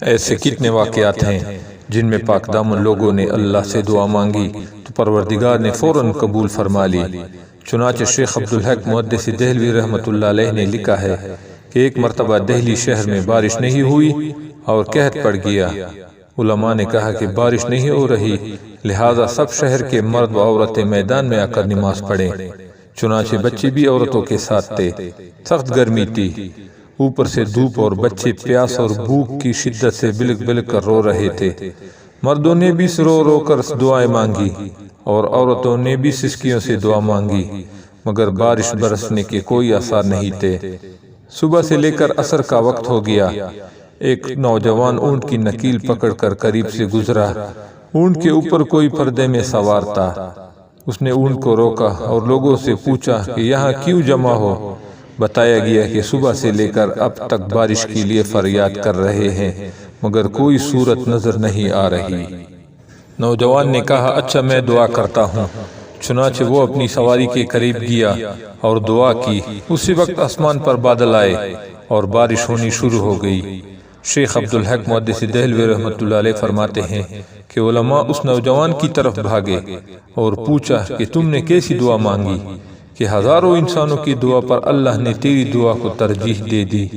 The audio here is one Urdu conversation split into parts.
ایسے کتنے واقعات ہیں جن میں پاک دامن لوگوں نے اللہ سے دعا مانگی تو پروردگار نے فوراً قبول فرما لی۔ چنانچہ شیخ عبدالحق محدث دہلوی رحمۃ اللہ علیہ نے لکھا ہے کہ ایک مرتبہ دہلی شہر میں بارش نہیں ہوئی اور قحط پڑ گیا۔ علماء نے کہا کہ بارش نہیں ہو رہی، لہذا سب شہر کے مرد و عورتیں میدان میں آ کر نماز پڑھیں۔ چنانچہ بچے بھی عورتوں کے ساتھ تھے۔ سخت گرمی تھی، اوپر سے دھوپ اور بچے پیاس اور بھوک کی شدت سے بلک بلک کر رو رہے تھے۔ مردوں نے بھی رو رو کر دعائیں مانگی اور عورتوں نے بھی سسکیوں سے دعا مانگی، مگر بارش برسنے کے کوئی آثار نہیں تھے۔ صبح سے لے کر عصر کا وقت ہو گیا۔ ایک نوجوان اونٹ کی نکیل پکڑ کر قریب سے گزرا۔ اونٹ کے اوپر کوئی پردے میں سوار تھا۔ اس نے اونٹ کو روکا اور لوگوں سے پوچھا کہ یہاں کیوں جمع ہو؟ بتایا گیا کہ صبح سے لے کر اب تک بارش کے لیے فریاد کر رہے ہیں، مگر کوئی صورت نظر نہیں آ رہی۔ نوجوان نے کہا اچھا میں دعا کرتا ہوں۔ چنانچہ وہ اپنی سواری کے قریب گیا اور دعا کی۔ اسی وقت آسمان پر بادل آئے اور بارش ہونی شروع ہو گئی۔ شیخ عبدالحق محدث دہلوی رحمۃ اللہ علیہ فرماتے ہیں کہ علماء اس نوجوان کی طرف بھاگے اور پوچھا کہ تم نے کیسی دعا مانگی کہ ہزاروں انسانوں کی دعا پر اللہ نے تیری دعا کو ترجیح دے دی؟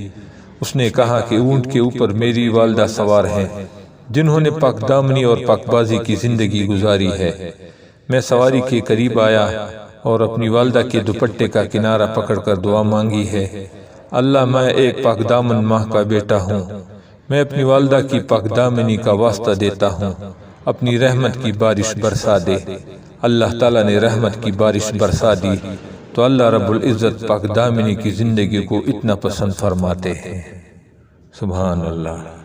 اس نے کہا کہ اونٹ کے اوپر میری والدہ سوار ہیں جنہوں نے پاک دامنی اور پاک بازی کی زندگی گزاری ہے۔ میں سواری کے قریب آیا اور اپنی والدہ کے دوپٹے کا کنارہ پکڑ کر دعا مانگی ہے، اللہ میں ایک پاک دامن ماں کا بیٹا ہوں، میں اپنی والدہ کی پاک دامنی کا واسطہ دیتا ہوں، اپنی رحمت کی بارش برسا دے۔ اللہ تعالیٰ نے رحمت کی بارش برسا دی تو اللہ رب العزت پاک دامنی کی زندگی کو اتنا پسند فرماتے ہیں۔ سبحان اللہ۔